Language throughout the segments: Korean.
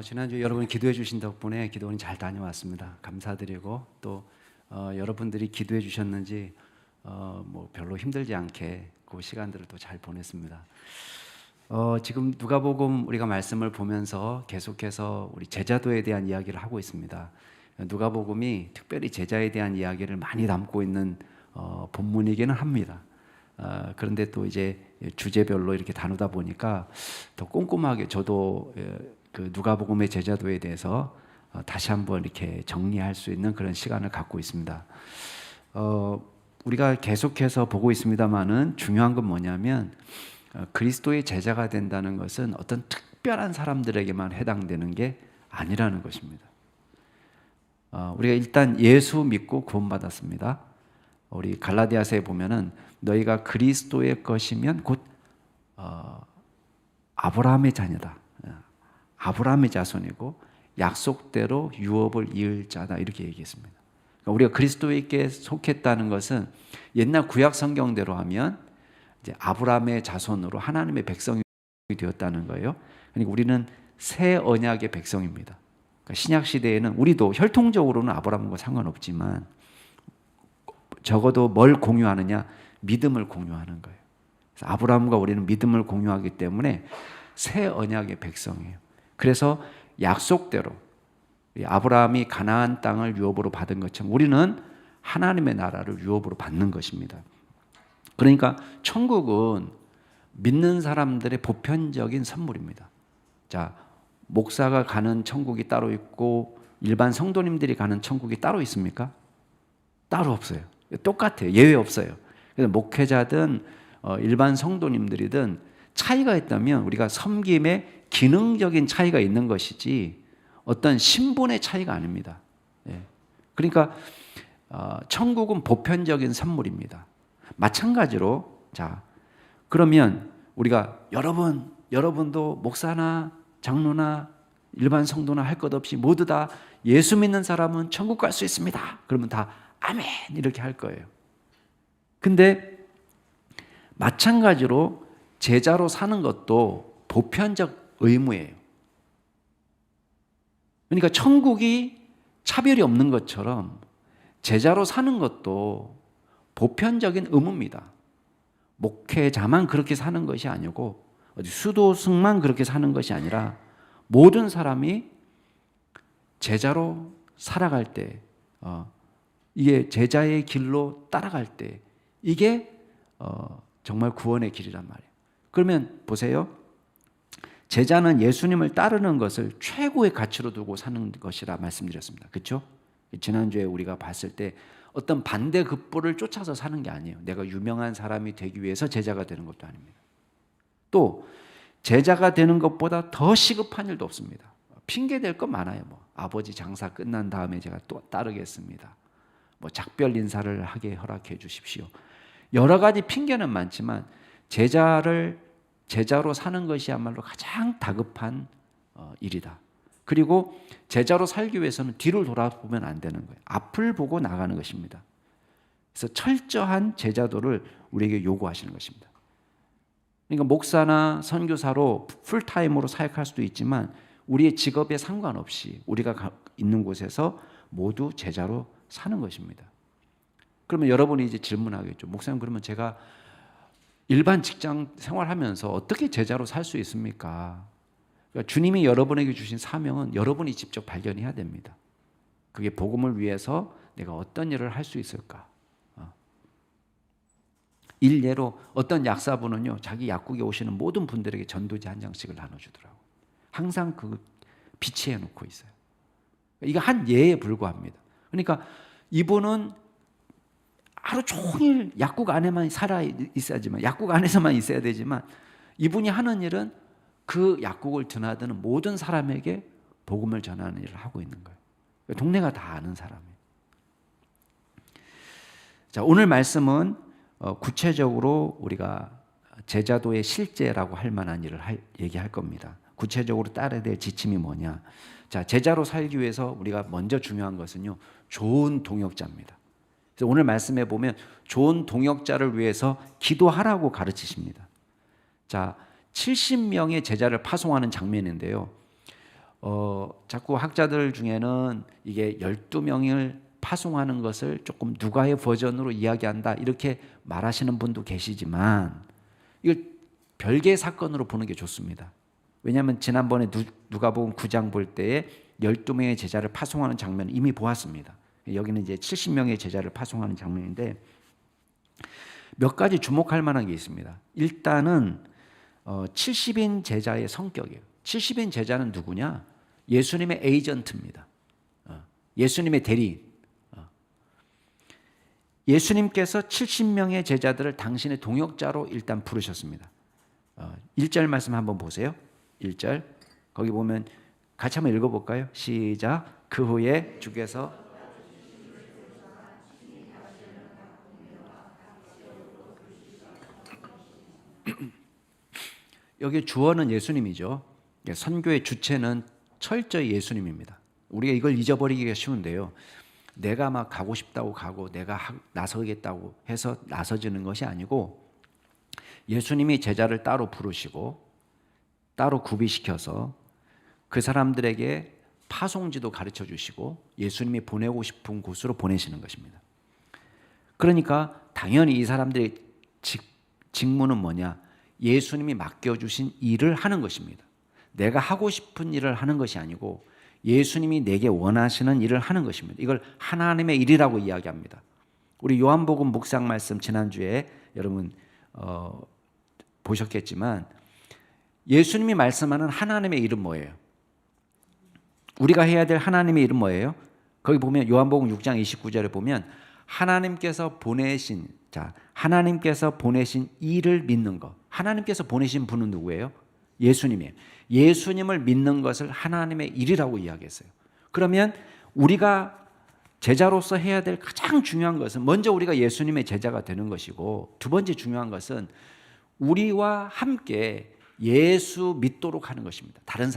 지난주 여러분이 기도해 주신 덕분에 기도원이 잘 다녀왔습니다. 감사드리고 또 여러분들이 기도해 주셨는지 별로 힘들지 않게 그 시간들을 또 잘 보냈습니다. 지금 누가복음 우리가 말씀을 보면서 계속해서 우리 제자도에 대한 이야기를 하고 있습니다. 누가복음이 특별히 제자에 대한 이야기를 많이 담고 있는 본문이기는 합니다. 그런데 또 이제 주제별로 이렇게 다루다 보니까 더 꼼꼼하게 저도 그 누가복음의 제자도에 대해서 다시 한번 이렇게 정리할 수 있는 그런 시간을 갖고 있습니다. 우리가 계속해서 보고 있습니다만은 중요한 건 뭐냐면 그리스도의 제자가 된다는 것은 어떤 특별한 사람들에게만 해당되는 게 아니라는 것입니다. 우리가 일단 예수 믿고 구원받았습니다. 우리 갈라디아서에 보면은 너희가 그리스도의 것이면 곧 아브라함의 자녀다. 아브라함의 자손이고 약속대로 유업을 이을 자다 이렇게 얘기했습니다. 그러니까 우리가 그리스도에게 속했다는 것은 옛날 구약 성경대로 하면 이제 아브라함의 자손으로 하나님의 백성이 되었다는 거예요. 그러니까 우리는 새 언약의 백성입니다. 그러니까 신약 시대에는 우리도 혈통적으로는 아브라함과 상관없지만 적어도 뭘 공유하느냐? 믿음을 공유하는 거예요. 그래서 아브라함과 우리는 믿음을 공유하기 때문에 새 언약의 백성이에요. 그래서 약속대로 아브라함이 가나안 땅을 유업으로 받은 것처럼 우리는 하나님의 나라를 유업으로 받는 것입니다. 그러니까 천국은 믿는 사람들의 보편적인 선물입니다. 자, 목사가 가는 천국이 따로 있고 일반 성도님들이 가는 천국이 따로 있습니까? 따로 없어요. 똑같아요. 예외 없어요. 그래서 목회자든 일반 성도님들이든 차이가 있다면 우리가 섬김의 기능적인 차이가 있는 것이지 어떤 신분의 차이가 아닙니다. 그러니까 천국은 보편적인 선물입니다. 마찬가지로 자 그러면 우리가 여러분도 목사나 장로나 일반 성도나 할 것 없이 모두 다 예수 믿는 사람은 천국 갈 수 있습니다. 그러면 다 아멘 이렇게 할 거예요. 근데 마찬가지로 제자로 사는 것도 보편적 의무예요. 그러니까 천국이 차별이 없는 것처럼 제자로 사는 것도 보편적인 의무입니다. 목회자만 그렇게 사는 것이 아니고 수도승만 그렇게 사는 것이 아니라 모든 사람이 제자로 살아갈 때 이게 제자의 길로 따라갈 때 이게 정말 구원의 길이란 말이에요. 그러면 보세요. 제자는 예수님을 따르는 것을 최고의 가치로 두고 사는 것이라 말씀드렸습니다. 그렇죠? 지난주에 우리가 봤을 때 어떤 반대급부를 쫓아서 사는 게 아니에요. 내가 유명한 사람이 되기 위해서 제자가 되는 것도 아닙니다. 또 제자가 되는 것보다 더 시급한 일도 없습니다. 핑계 댈 건 많아요. 아버지 장사 끝난 다음에 제가 또 따르겠습니다. 작별 인사를 하게 허락해 주십시오. 여러 가지 핑계는 많지만 제자로 사는 것이야말로 가장 다급한 일이다. 그리고 제자로 살기 위해서는 뒤를 돌아보면 안 되는 거예요. 앞을 보고 나가는 것입니다. 그래서 철저한 제자도를 우리에게 요구하시는 것입니다. 그러니까 목사나 선교사로 풀타임으로 사역할 수도 있지만 우리의 직업에 상관없이 우리가 있는 곳에서 모두 제자로 사는 것입니다. 그러면 여러분이 이제 질문하겠죠. 목사님, 그러면 제가 일반 직장 생활하면서 어떻게 제자로 살 수 있습니까? 그러니까 주님이 여러분에게 주신 사명은 여러분이 직접 발견해야 됩니다. 그게 복음을 위해서 내가 어떤 일을 할 수 있을까? 일례로 어떤 약사분은요, 자기 약국에 오시는 모든 분들에게 전도지 한 장씩을 나눠주더라고요. 항상 그 비치해 놓고 있어요. 이거 한 예에 불과합니다. 그러니까 이분은 하루 종일 약국 안에만 살아 있어야지만, 약국 안에서만 있어야 되지만, 이분이 하는 일은 그 약국을 드나드는 모든 사람에게 복음을 전하는 일을 하고 있는 거예요. 동네가 다 아는 사람이에요. 자, 오늘 말씀은 구체적으로 우리가 제자도의 실제라고 할 만한 일을 얘기할 겁니다. 구체적으로 따라야 될 지침이 뭐냐? 자, 제자로 살기 위해서 우리가 먼저 중요한 것은요, 좋은 동역자입니다. 그래서 오늘 말씀에 보면 좋은 동역자를 위해서 기도하라고 가르치십니다. 자, 70명의 제자를 파송하는 장면인데요. 자꾸 학자들 중에는 이게 12명을 파송하는 것을 조금 누가의 버전으로 이야기한다 이렇게 말하시는 분도 계시지만 이걸 별개의 사건으로 보는 게 좋습니다. 왜냐하면 지난번에 누가복음 9장 볼 때에 12명의 제자를 파송하는 장면을 이미 보았습니다. 여기는 이제 70명의 제자를 파송하는 장면인데 몇 가지 주목할 만한 게 있습니다. 일단은 70인 제자의 성격이에요. 70인 제자는 누구냐? 예수님의 에이전트입니다. 예수님의 대리인. 예수님께서 70명의 제자들을 당신의 동역자로 일단 부르셨습니다. 1절 말씀 한번 보세요. 1절 거기 보면 같이 한번 읽어볼까요? 시작. 그 후에 주께서 여기 주어는 예수님이죠. 선교의 주체는 철저히 예수님입니다. 우리가 이걸 잊어버리기가 쉬운데요. 내가 막 가고 싶다고 가고 내가 나서겠다고 해서 나서지는 것이 아니고 예수님이 제자를 따로 부르시고 따로 구비시켜서 그 사람들에게 파송지도 가르쳐 주시고 예수님이 보내고 싶은 곳으로 보내시는 것입니다. 그러니까 당연히 이 사람들의 직무는 뭐냐? 예수님이 맡겨주신 일을 하는 것입니다. 내가 하고 싶은 일을 하는 것이 아니고 예수님이 내게 원하시는 일을 하는 것입니다. 이걸 하나님의 일이라고 이야기합니다. 우리 요한복음 묵상 말씀 지난주에 여러분 보셨겠지만 예수님이 말씀하는 하나님의 일은 뭐예요? 우리가 해야 될 하나님의 일은 뭐예요? 거기 보면 요한복음 6장 29절에 보면 하나님께서 보내신 일을 믿는 것. 하나님께서 보내신 분은 누구예요? 예수님이에요. 예수님을 믿는 것을 하나님의 일이라고 이야기했어요. 그러면 우리가 제자로서 해야 될 가장 중요한 것은 먼저 우리가 예수님의 제자가 되는 것이고 두 번째 중요한 것은 우리와 함께 예수 믿도록 하는 것입니다. 다른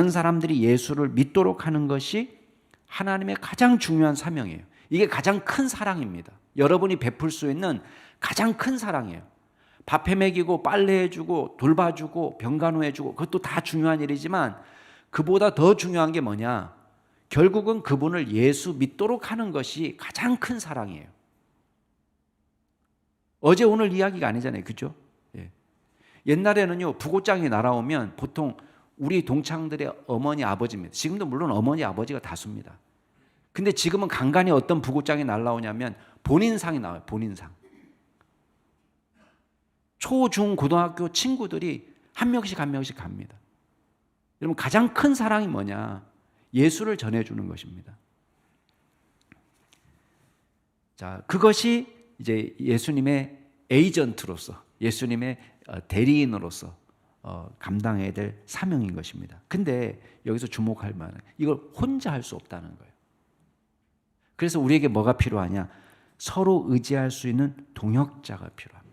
사람들이 예수를 믿도록 하는 것이 하나님의 가장 중요한 사명이에요. 이게 가장 큰 사랑입니다. 여러분이 베풀 수 있는 가장 큰 사랑이에요. 밥 해먹이고 빨래해주고 돌봐주고 병간호해주고 그것도 다 중요한 일이지만 그보다 더 중요한 게 뭐냐? 결국은 그분을 예수 믿도록 하는 것이 가장 큰 사랑이에요. 어제 오늘 이야기가 아니잖아요. 그죠? 예. 옛날에는요 부고장이 날아오면 보통 우리 동창들의 어머니 아버지입니다. 지금도 물론 어머니 아버지가 다수입니다. 근데 지금은 간간히 어떤 부고장이 날아오냐면 본인상이 나와요. 본인상. 초, 중, 고등학교 친구들이 한 명씩 갑니다. 여러분 가장 큰 사랑이 뭐냐? 예수를 전해주는 것입니다. 자, 그것이 이제 예수님의 에이전트로서, 예수님의 대리인으로서 감당해야 될 사명인 것입니다. 근데 여기서 주목할 만한 이걸 혼자 할 수 없다는 거예요. 그래서 우리에게 뭐가 필요하냐? 서로 의지할 수 있는 동역자가 필요합니다.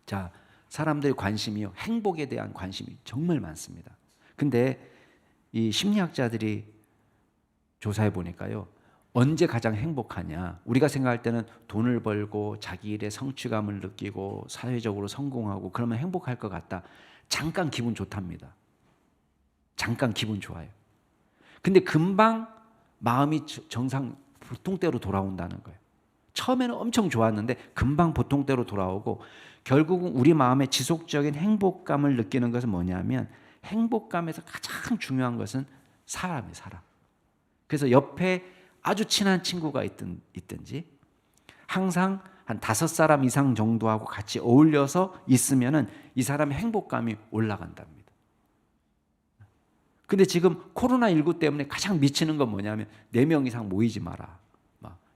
자, 사람들의 관심이요. 행복에 대한 관심이 정말 많습니다. 근데 이 심리학자들이 조사해 보니까요. 언제 가장 행복하냐? 우리가 생각할 때는 돈을 벌고 자기 일에 성취감을 느끼고 사회적으로 성공하고 그러면 행복할 것 같다. 잠깐 기분 좋답니다. 잠깐 기분 좋아요. 근데 금방 마음이 정상 보통대로 돌아온다는 거예요. 처음에는 엄청 좋았는데 금방 보통대로 돌아오고 결국은 우리 마음에 지속적인 행복감을 느끼는 것은 뭐냐면 행복감에서 가장 중요한 것은 사람이에요. 사람. 그래서 옆에 아주 친한 친구가 있든지 항상 한 5사람 이상 정도하고 같이 어울려서 있으면은 이 사람의 행복감이 올라간답니다. 근데 지금 코로나19 때문에 가장 미치는 건 뭐냐면 4명 이상 모이지 마라.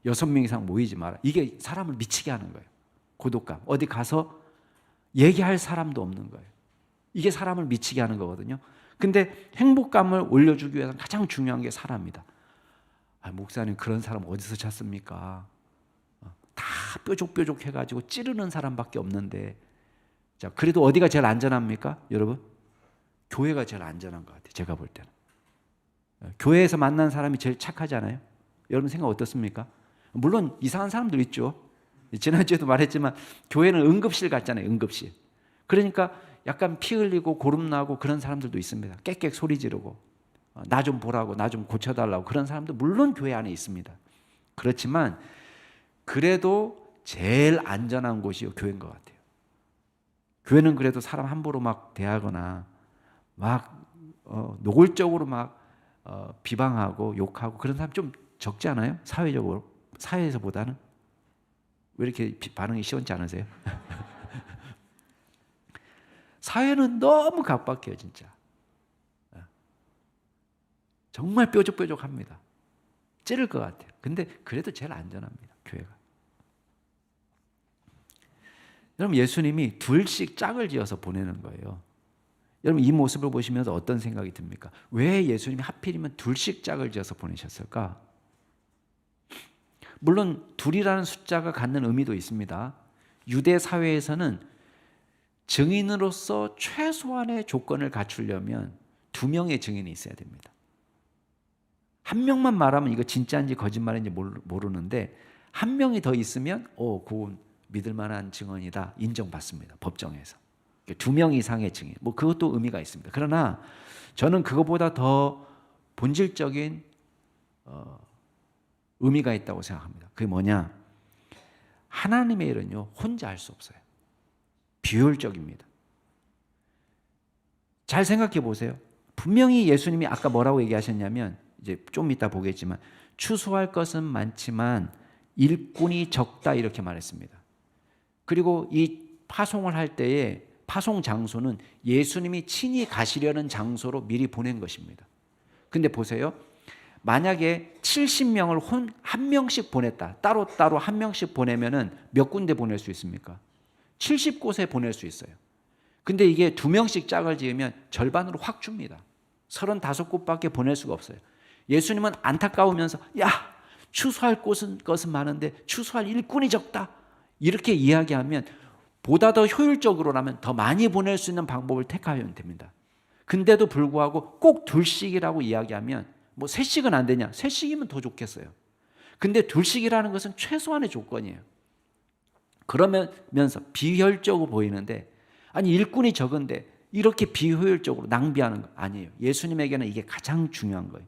6명 이상 모이지 마라. 이게 사람을 미치게 하는 거예요. 고독감. 어디 가서 얘기할 사람도 없는 거예요. 이게 사람을 미치게 하는 거거든요. 근데 행복감을 올려주기 위해서 가장 중요한 게 사람이다. 목사님 그런 사람 어디서 찾습니까? 다 뾰족뾰족 해가지고 찌르는 사람밖에 없는데 자 그래도 어디가 제일 안전합니까? 여러분? 교회가 제일 안전한 것 같아요. 제가 볼 때는. 교회에서 만난 사람이 제일 착하잖아요. 여러분 생각 어떻습니까? 물론 이상한 사람들 있죠. 지난주에도 말했지만 교회는 응급실 같잖아요. 응급실. 그러니까 약간 피 흘리고 고름나고 그런 사람들도 있습니다. 깨깨 소리 지르고 나 좀 보라고, 나 좀 고쳐달라고 그런 사람도 물론 교회 안에 있습니다. 그렇지만 그래도 제일 안전한 곳이 교회인 것 같아요. 교회는 그래도 사람 함부로 막 대하거나 막 노골적으로 막 비방하고 욕하고 그런 사람 좀 적지 않아요? 사회적으로, 사회에서보다는. 왜 이렇게 반응이 시원치 않으세요? 사회는 너무 각박해요, 진짜. 정말 뾰족뾰족합니다. 찌를 것 같아요. 근데 그래도 제일 안전합니다, 교회가. 여러분, 예수님이 둘씩 짝을 지어서 보내는 거예요. 여러분, 이 모습을 보시면서 어떤 생각이 듭니까? 왜 예수님이 하필이면 둘씩 짝을 지어서 보내셨을까? 물론 둘이라는 숫자가 갖는 의미도 있습니다. 유대 사회에서는 증인으로서 최소한의 조건을 갖추려면 2명의 증인이 있어야 됩니다. 한 명만 말하면 이거 진짜인지 거짓말인지 모르는데 한 명이 더 있으면 그건 믿을 만한 증언이다 인정받습니다. 법정에서. 2명 이상의 증인. 뭐 그것도 의미가 있습니다. 그러나 저는 그것보다 더 본질적인 의미가 있다고 생각합니다. 그게 뭐냐? 하나님의 일은요, 혼자 할 수 없어요. 비효율적입니다. 잘 생각해 보세요. 분명히 예수님이 아까 뭐라고 얘기하셨냐면, 이제 좀 이따 보겠지만, 추수할 것은 많지만 일꾼이 적다 이렇게 말했습니다. 그리고 이 파송을 할 때에 파송 장소는 예수님이 친히 가시려는 장소로 미리 보낸 것입니다. 근데 보세요. 만약에 70명을 한 명씩 보냈다. 따로따로 한 명씩 보내면은 몇 군데 보낼 수 있습니까? 70곳에 보낼 수 있어요. 근데 이게 2명씩 짝을 지으면 절반으로 확 줍니다. 35곳밖에 보낼 수가 없어요. 예수님은 안타까우면서 야, 추수할 것은 많은데 추수할 일꾼이 적다. 이렇게 이야기하면 보다 더 효율적으로라면 더 많이 보낼 수 있는 방법을 택하면 됩니다. 근데도 불구하고 꼭 둘씩이라고 이야기하면 뭐 셋씩은 안 되냐? 셋씩이면 더 좋겠어요. 근데 둘씩이라는 것은 최소한의 조건이에요. 그러면서 비효율적으로 보이는데 아니 일꾼이 적은데 이렇게 비효율적으로 낭비하는 거 아니에요. 예수님에게는 이게 가장 중요한 거예요.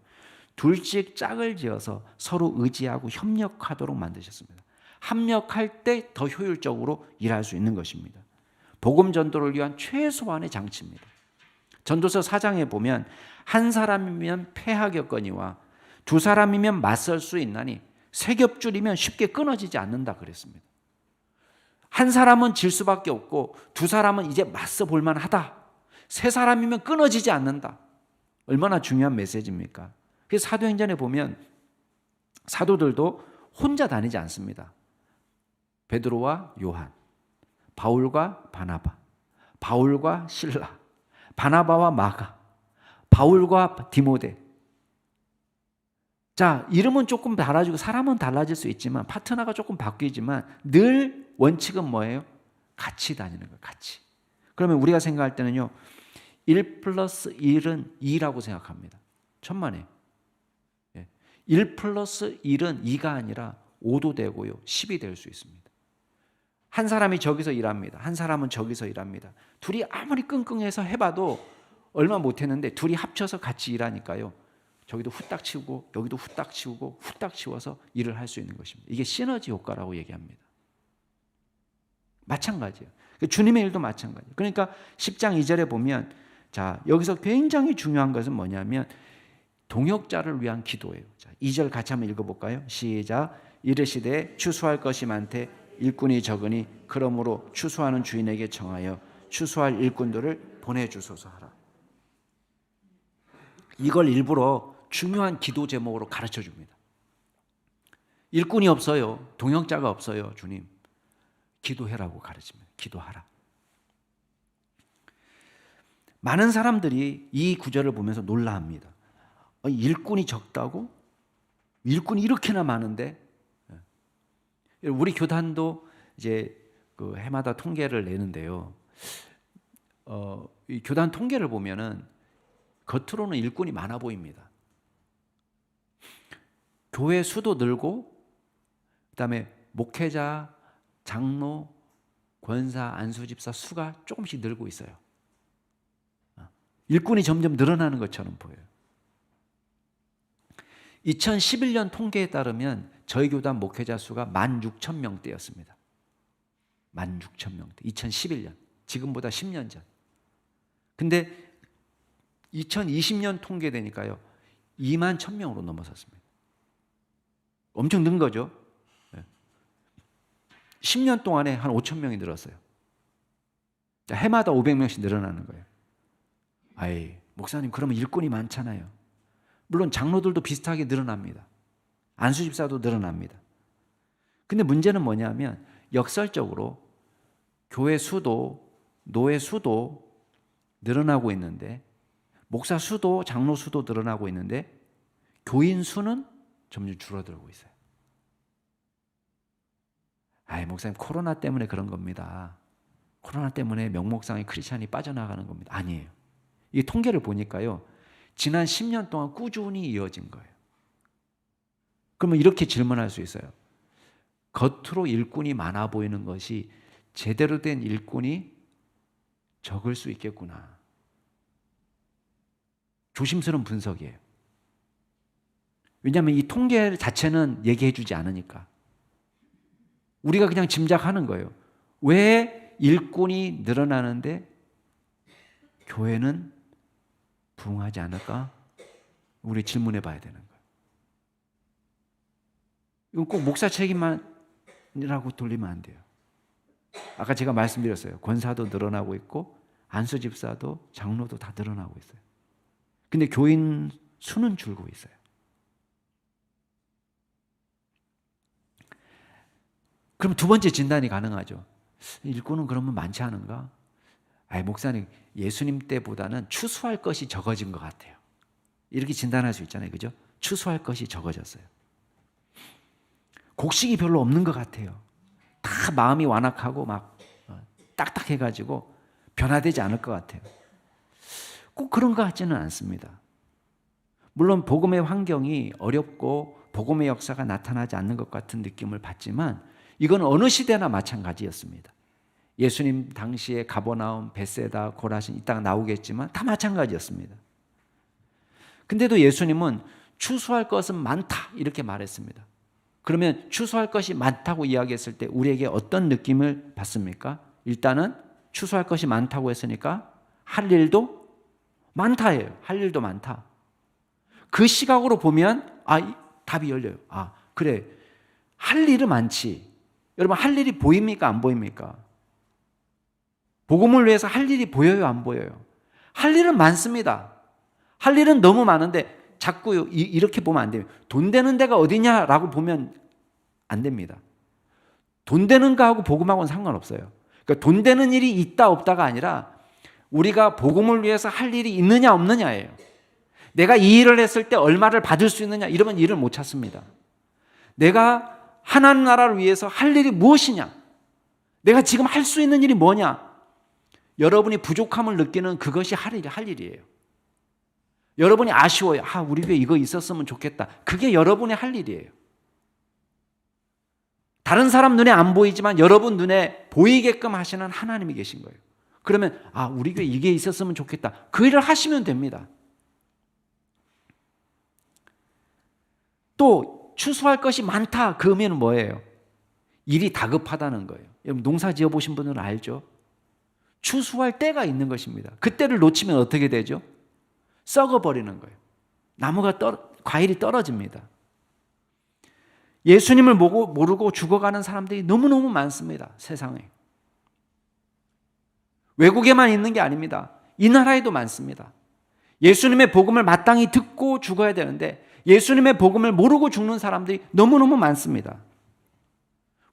둘씩 짝을 지어서 서로 의지하고 협력하도록 만드셨습니다. 합력할 때 더 효율적으로 일할 수 있는 것입니다. 복음 전도를 위한 최소한의 장치입니다. 전도서 4장에 보면 한 사람이면 패하겠거니와 두 사람이면 맞설 수 있나니 세 겹줄이면 쉽게 끊어지지 않는다 그랬습니다. 한 사람은 질 수밖에 없고 두 사람은 이제 맞서 볼 만하다. 세 사람이면 끊어지지 않는다. 얼마나 중요한 메시지입니까? 그래서 사도행전에 보면 사도들도 혼자 다니지 않습니다. 베드로와 요한, 바울과 바나바, 바울과 실라, 바나바와 마가, 바울과 디모데. 자, 이름은 조금 달라지고 사람은 달라질 수 있지만 파트너가 조금 바뀌지만 늘 원칙은 뭐예요? 같이 다니는 거예요. 같이. 그러면 우리가 생각할 때는요. 1 플러스 1은 2라고 생각합니다. 천만에. 1 플러스 1은 2가 아니라 5도 되고요. 10이 될 수 있습니다. 한 사람이 저기서 일합니다. 한 사람은 저기서 일합니다. 둘이 아무리 끙끙해서 해봐도 얼마 못했는데 둘이 합쳐서 같이 일하니까요. 저기도 후딱 치우고 여기도 후딱 치우고 후딱 치워서 일을 할 수 있는 것입니다. 이게 시너지 효과라고 얘기합니다. 마찬가지예요. 주님의 일도 마찬가지예요. 그러니까 10장 2절에 보면 자, 여기서 굉장히 중요한 것은 뭐냐면 동역자를 위한 기도예요. 자, 2절 같이 한번 읽어볼까요? 시작. 이르시되 추수할 것이 많되 일꾼이 적으니 그러므로 추수하는 주인에게 청하여 추수할 일꾼들을 보내주소서 하라. 이걸 일부러 중요한 기도 제목으로 가르쳐 줍니다. 일꾼이 없어요. 동역자가 없어요. 주님. 기도해라고 가르칩니다. 기도하라. 많은 사람들이 이 구절을 보면서 놀라합니다. 일꾼이 적다고? 일꾼이 이렇게나 많은데? 우리 교단도 이제 그 해마다 통계를 내는데요. 이 교단 통계를 보면은 겉으로는 일꾼이 많아 보입니다. 교회 수도 늘고, 그다음에 목회자, 장로, 권사, 안수집사 수가 조금씩 늘고 있어요. 일꾼이 점점 늘어나는 것처럼 보여요. 2011년 통계에 따르면 저희 교단 목회자 수가 16,000명대였습니다. 16,000명대. 2011년. 지금보다 10년 전. 근데 2020년 통계 되니까요. 21,000명으로 넘어섰습니다. 엄청 는 거죠. 10년 동안에 한 5,000명이 늘었어요. 해마다 500명씩 늘어나는 거예요. 아이, 목사님 그러면 일꾼이 많잖아요. 물론 장로들도 비슷하게 늘어납니다. 안수집사도 늘어납니다. 근데 문제는 뭐냐면 역설적으로 교회 수도, 노회 수도 늘어나고 있는데, 목사 수도, 장로 수도 늘어나고 있는데 교인 수는 점점 줄어들고 있어요. 아이, 목사님 코로나 때문에 그런 겁니다. 코로나 때문에 명목상의 크리스찬이 빠져나가는 겁니다. 아니에요. 이 통계를 보니까요, 지난 10년 동안 꾸준히 이어진 거예요. 그러면 이렇게 질문할 수 있어요. 겉으로 일꾼이 많아 보이는 것이 제대로 된 일꾼이 적을 수 있겠구나. 조심스러운 분석이에요. 왜냐하면 이 통계 자체는 얘기해 주지 않으니까. 우리가 그냥 짐작하는 거예요. 왜 일꾼이 늘어나는데 교회는 부흥하지 않을까? 우리 질문해 봐야 되는 거예요. 이건 꼭 목사 책임만이라고 돌리면 안 돼요. 아까 제가 말씀드렸어요. 권사도 늘어나고 있고 안수집사도 장로도 다 늘어나고 있어요. 근데 교인 수는 줄고 있어요. 그럼 두 번째 진단이 가능하죠. 일꾼은 그러면 많지 않은가? 아이, 목사님 예수님 때보다는 추수할 것이 적어진 것 같아요. 이렇게 진단할 수 있잖아요. 그죠? 추수할 것이 적어졌어요. 곡식이 별로 없는 것 같아요. 다 마음이 완악하고 막 딱딱해가지고 변화되지 않을 것 같아요. 꼭 그런 것 같지는 않습니다. 물론 복음의 환경이 어렵고 복음의 역사가 나타나지 않는 것 같은 느낌을 받지만 이건 어느 시대나 마찬가지였습니다. 예수님 당시에 가버나움, 벳세다, 고라신 이따가 나오겠지만 다 마찬가지였습니다. 근데도 예수님은 추수할 것은 많다 이렇게 말했습니다. 그러면 추수할 것이 많다고 이야기했을 때 우리에게 어떤 느낌을 받습니까? 일단은 추수할 것이 많다고 했으니까 할 일도 많다예요. 할 일도 많다. 그 시각으로 보면 답이 열려요. 그래, 할 일은 많지. 여러분, 할 일이 보입니까? 안 보입니까? 복음을 위해서 할 일이 보여요? 안 보여요? 할 일은 많습니다. 할 일은 너무 많은데 자꾸 이렇게 보면 안 돼요. 돈 되는 데가 어디냐라고 보면 안 됩니다. 돈 되는 거하고 복음하고는 상관없어요. 그러니까 돈 되는 일이 있다 없다가 아니라 우리가 복음을 위해서 할 일이 있느냐 없느냐예요. 내가 이 일을 했을 때 얼마를 받을 수 있느냐 이러면 일을 못 찾습니다. 내가 하나님 나라를 위해서 할 일이 무엇이냐? 내가 지금 할 수 있는 일이 뭐냐? 여러분이 부족함을 느끼는 그것이 할 일이에요. 여러분이 아쉬워요. 우리 교회 이거 있었으면 좋겠다. 그게 여러분의 할 일이에요. 다른 사람 눈에 안 보이지만 여러분 눈에 보이게끔 하시는 하나님이 계신 거예요. 그러면 우리 교회 이게 있었으면 좋겠다. 그 일을 하시면 됩니다. 또 추수할 것이 많다. 그 의미는 뭐예요? 일이 다급하다는 거예요. 여러분 농사 지어보신 분들은 알죠? 추수할 때가 있는 것입니다. 그때를 놓치면 어떻게 되죠? 썩어버리는 거예요. 과일이 떨어집니다. 예수님을 모르고 죽어가는 사람들이 너무너무 많습니다. 세상에. 외국에만 있는 게 아닙니다. 이 나라에도 많습니다. 예수님의 복음을 마땅히 듣고 죽어야 되는데 예수님의 복음을 모르고 죽는 사람들이 너무너무 많습니다.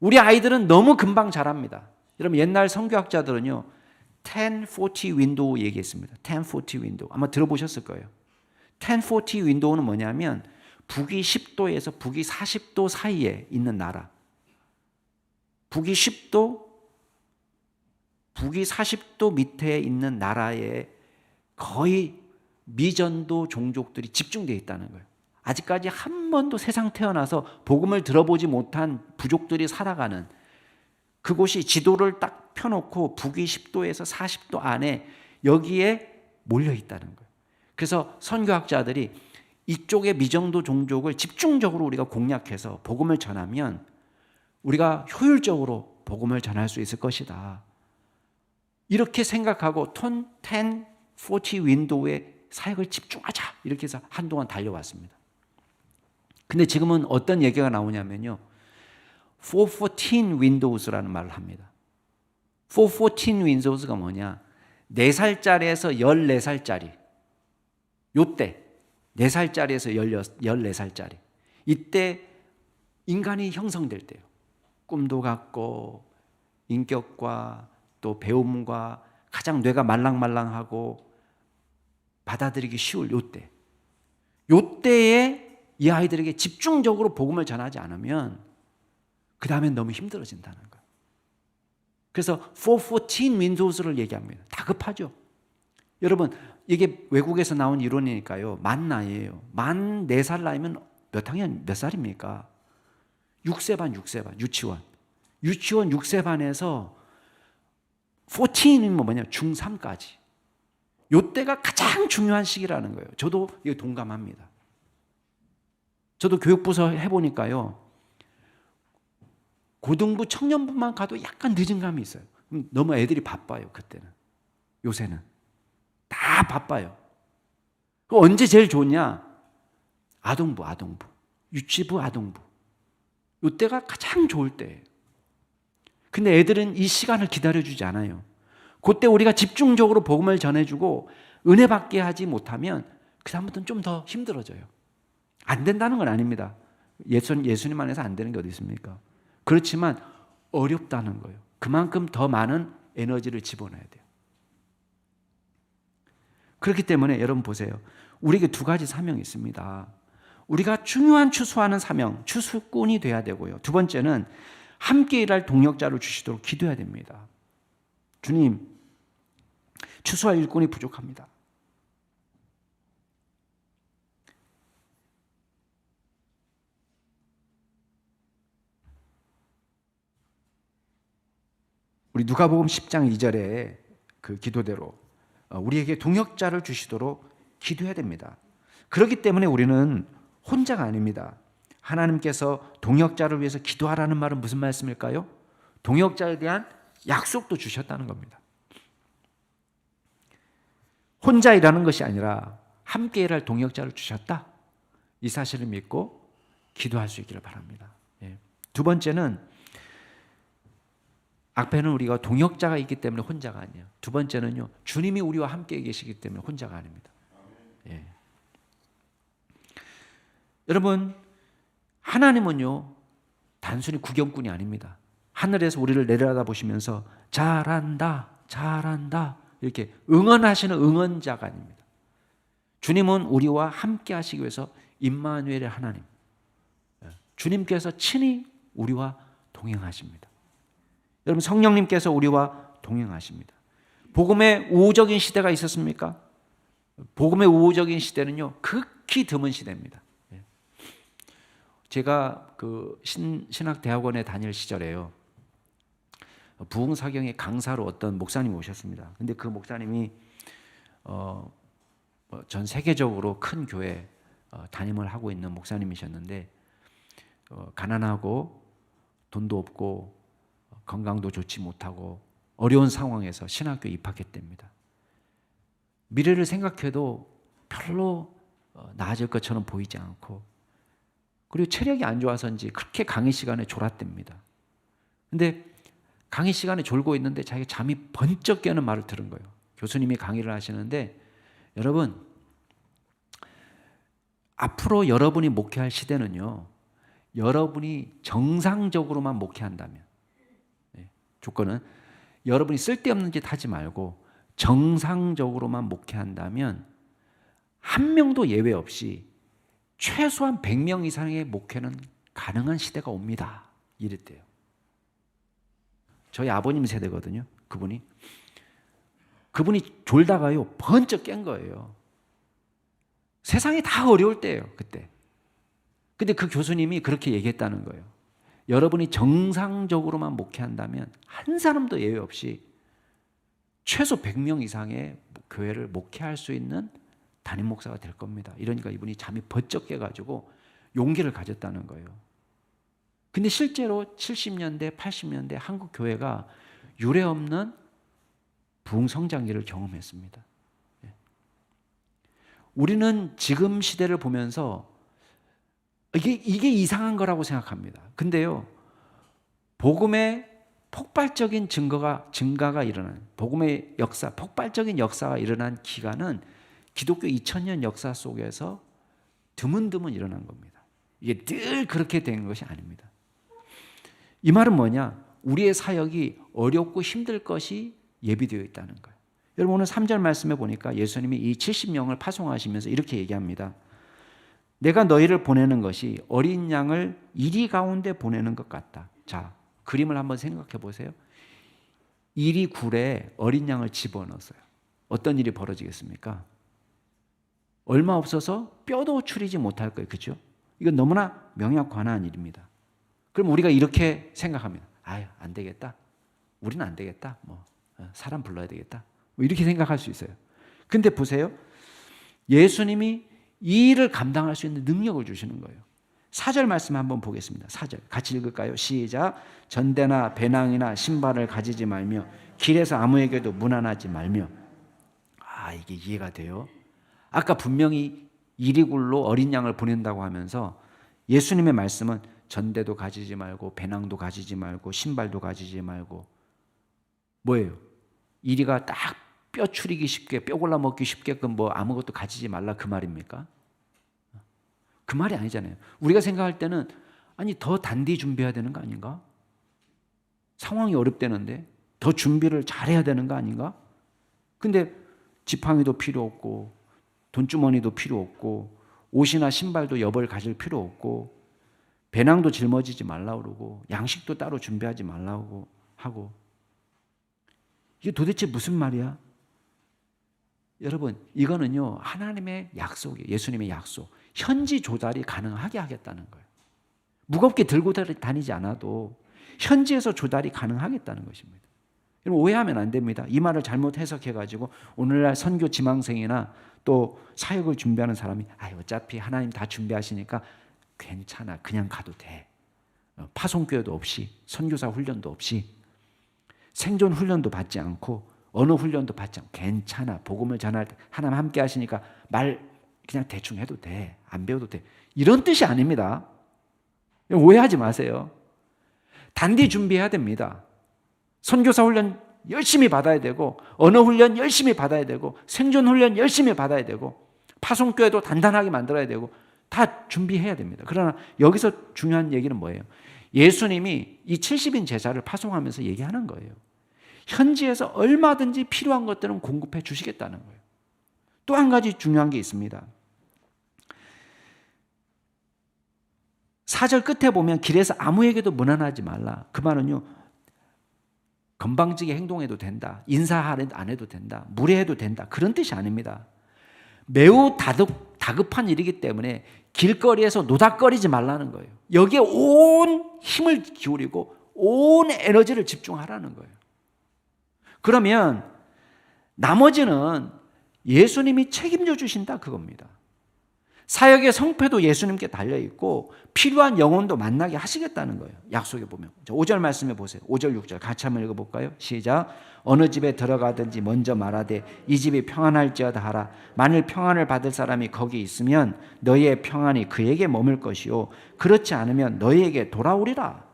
우리 아이들은 너무 금방 자랍니다. 여러분 옛날 선교학자들은요 1040 윈도우 얘기했습니다. 1040 윈도우 아마 들어보셨을 거예요. 1040 윈도우는 뭐냐면 북위 10도에서 북위 40도 사이에 있는 나라, 북위 10도, 북위 40도 밑에 있는 나라에 거의 미전도 종족들이 집중되어 있다는 거예요. 아직까지 한 번도 세상 태어나서 복음을 들어보지 못한 부족들이 살아가는 그곳이 지도를 딱 펴놓고 북위 10도에서 40도 안에 여기에 몰려 있다는 거예요. 그래서 선교학자들이 이쪽의 미정도 종족을 집중적으로 우리가 공략해서 복음을 전하면 우리가 효율적으로 복음을 전할 수 있을 것이다. 이렇게 생각하고 1040 윈도우에 사역을 집중하자. 이렇게 해서 한동안 달려왔습니다. 근데 지금은 어떤 얘기가 나오냐면요. 414 windows라는 말을 합니다. 414 windows가 뭐냐? 4살짜리에서 14살짜리. 요때 4살짜리에서 14살짜리. 이때 인간이 형성될 때요. 꿈도 갖고 인격과 또 배움과 가장 뇌가 말랑말랑하고 받아들이기 쉬울 요때. 요때에 이 아이들에게 집중적으로 복음을 전하지 않으면 그 다음엔 너무 힘들어진다는 거예요. 그래서 414 windows를 얘기합니다. 다급하죠. 여러분 이게 외국에서 나온 이론이니까요. 만 나이예요. 만 4살 나이면 몇 학년 몇 살입니까? 6세 반 유치원 6세 반에서 14는 뭐냐 중3까지 요때가 가장 중요한 시기라는 거예요. 저도 이거 동감합니다. 저도 교육부서 해보니까요. 고등부 청년부만 가도 약간 늦은 감이 있어요. 너무 애들이 바빠요. 그때는. 요새는 다 바빠요. 언제 제일 좋냐? 아동부 유치부 아동부 이때가 가장 좋을 때예요. 근데 애들은 이 시간을 기다려주지 않아요. 그때 우리가 집중적으로 복음을 전해주고 은혜 받게 하지 못하면 그 다음부터는 좀 더 힘들어져요. 안 된다는 건 아닙니다. 예수님 안에서 안 되는 게 어디 있습니까? 그렇지만 어렵다는 거예요. 그만큼 더 많은 에너지를 집어넣어야 돼요. 그렇기 때문에 여러분 보세요. 우리에게 2가지 사명이 있습니다. 우리가 중요한 추수하는 사명, 추수꾼이 돼야 되고요. 2번째는 함께 일할 동역자를 주시도록 기도해야 됩니다. 주님, 추수할 일꾼이 부족합니다. 우리 누가복음 10장 2절에 그 기도대로 우리에게 동역자를 주시도록 기도해야 됩니다. 그렇기 때문에 우리는 혼자가 아닙니다. 하나님께서 동역자를 위해서 기도하라는 말은 무슨 말씀일까요? 동역자에 대한 약속도 주셨다는 겁니다. 혼자 일하는 것이 아니라 함께 일할 동역자를 주셨다. 이 사실을 믿고 기도할 수 있기를 바랍니다. 2번째는 앞에는 우리가 동역자가 있기 때문에 혼자가 아니에요. 2번째는요. 주님이 우리와 함께 계시기 때문에 혼자가 아닙니다. 예. 여러분 하나님은요. 단순히 구경꾼이 아닙니다. 하늘에서 우리를 내려다보시면서 잘한다 이렇게 응원하시는 응원자가 아닙니다. 주님은 우리와 함께 하시기 위해서 임마누엘의 하나님, 주님께서 친히 우리와 동행하십니다. 여러분 성령님께서 우리와 동행하십니다. 복음의 우호적인 시대가 있었습니까? 복음의 우호적인 시대는요 극히 드문 시대입니다. 제가 그 신학대학원에 다닐 시절에요. 부흥사경의 강사로 어떤 목사님이 오셨습니다. 근데 그 목사님이 전 세계적으로 큰 교회 담임을 하고 있는 목사님이셨는데 가난하고 돈도 없고 건강도 좋지 못하고 어려운 상황에서 신학교에 입학했답니다. 미래를 생각해도 별로 나아질 것처럼 보이지 않고 그리고 체력이 안 좋아서인지 그렇게 강의 시간에 졸았답니다. 근데 강의 시간에 졸고 있는데 자기가 잠이 번쩍 깨는 말을 들은 거예요. 교수님이 강의를 하시는데 여러분 앞으로 여러분이 목회할 시대는요. 여러분이 정상적으로만 목회한다면 조건은 여러분이 쓸데없는 짓 하지 말고 정상적으로만 목회한다면 한 명도 예외 없이 최소한 100명 이상의 목회는 가능한 시대가 옵니다. 이랬대요. 저희 아버님 세대거든요. 그분이 졸다가요 번쩍 깬 거예요. 세상이 다 어려울 때예요. 그때. 근데 그 교수님이 그렇게 얘기했다는 거예요. 여러분이 정상적으로만 목회한다면 한 사람도 예외 없이 최소 100명 이상의 교회를 목회할 수 있는 담임 목사가 될 겁니다. 이러니까 이분이 잠이 번쩍 깨가지고 용기를 가졌다는 거예요. 근데 실제로 70년대, 80년대 한국 교회가 유례 없는 부흥 성장기를 경험했습니다. 우리는 지금 시대를 보면서 이게 이상한 거라고 생각합니다. 근데요, 복음의 폭발적인 증가가 일어난, 복음의 역사, 폭발적인 역사가 일어난 기간은 기독교 2000년 역사 속에서 드문드문 일어난 겁니다. 이게 늘 그렇게 된 것이 아닙니다. 이 말은 뭐냐? 우리의 사역이 어렵고 힘들 것이 예비되어 있다는 거예요. 여러분, 오늘 3절 말씀에 보니까 예수님이 이 70명을 파송하시면서 이렇게 얘기합니다. 내가 너희를 보내는 것이 어린 양을 이리 가운데 보내는 것 같다. 자, 그림을 한번 생각해 보세요. 이리 굴에 어린 양을 집어넣었어요. 어떤 일이 벌어지겠습니까? 얼마 없어서 뼈도 추리지 못할 거예요. 그렇죠? 이건 너무나 명약관화한 일입니다. 그럼 우리가 이렇게 생각합니다. 아유, 안 되겠다. 우리는 안 되겠다. 사람 불러야 되겠다. 이렇게 생각할 수 있어요. 근데 보세요. 예수님이 이 일을 감당할 수 있는 능력을 주시는 거예요. 4절 말씀 한번 보겠습니다. 4절 같이 읽을까요? 시작. 전대나 배낭이나 신발을 가지지 말며 길에서 아무에게도 문안하지 말며. 이게 이해가 돼요. 아까 분명히 이리굴로 어린 양을 보낸다고 하면서 예수님의 말씀은 전대도 가지지 말고 배낭도 가지지 말고 신발도 가지지 말고 뭐예요? 이리가 딱 뼈 추리기 쉽게 뼈 골라 먹기 쉽게끔 아무것도 가지지 말라 그 말입니까? 그 말이 아니잖아요. 우리가 생각할 때는 아니 더 단디 준비해야 되는 거 아닌가? 상황이 어렵다는데 더 준비를 잘해야 되는 거 아닌가? 근데 지팡이도 필요 없고 돈주머니도 필요 없고 옷이나 신발도 여벌 가질 필요 없고 배낭도 짊어지지 말라고 그러고 양식도 따로 준비하지 말라고 하고 이게 도대체 무슨 말이야? 여러분, 이거는요 하나님의 약속이에요. 예수님의 약속. 현지 조달이 가능하게 하겠다는 거예요. 무겁게 들고 다니지 않아도 현지에서 조달이 가능하겠다는 것입니다. 여러분, 오해하면 안 됩니다. 이 말을 잘못 해석해가지고 오늘날 선교 지망생이나 또 사역을 준비하는 사람이 어차피 하나님 다 준비하시니까 괜찮아, 그냥 가도 돼. 파송교회도 없이 선교사 훈련도 없이 생존 훈련도 받지 않고 언어 훈련도 받지 않고 괜찮아, 복음을 전할 때 하나님 함께 하시니까 말 그냥 대충 해도 돼, 안 배워도 돼, 이런 뜻이 아닙니다. 오해하지 마세요. 단디 준비해야 됩니다. 선교사 훈련 열심히 받아야 되고 언어 훈련 열심히 받아야 되고 생존 훈련 열심히 받아야 되고 파송교회도 단단하게 만들어야 되고 다 준비해야 됩니다. 그러나 여기서 중요한 얘기는 뭐예요? 예수님이 이 70인 제자를 파송하면서 얘기하는 거예요. 현지에서 얼마든지 필요한 것들은 공급해 주시겠다는 거예요. 또 한 가지 중요한 게 있습니다. 4절 끝에 보면 길에서 아무에게도 문안하지 말라. 그 말은요, 건방지게 행동해도 된다, 인사 안 해도 된다, 무례해도 된다, 그런 뜻이 아닙니다. 매우 다급한 일이기 때문에 길거리에서 노닥거리지 말라는 거예요. 여기에 온 힘을 기울이고 온 에너지를 집중하라는 거예요. 그러면 나머지는 예수님이 책임져 주신다 그겁니다. 사역의 성패도 예수님께 달려있고 필요한 영혼도 만나게 하시겠다는 거예요. 약속에 보면 5절 말씀해 보세요. 5절 6절 같이 한번 읽어볼까요? 시작. 어느 집에 들어가든지 먼저 말하되 이 집이 평안할지어다 하라. 만일 평안을 받을 사람이 거기 있으면 너희의 평안이 그에게 머물 것이요 그렇지 않으면 너희에게 돌아오리라.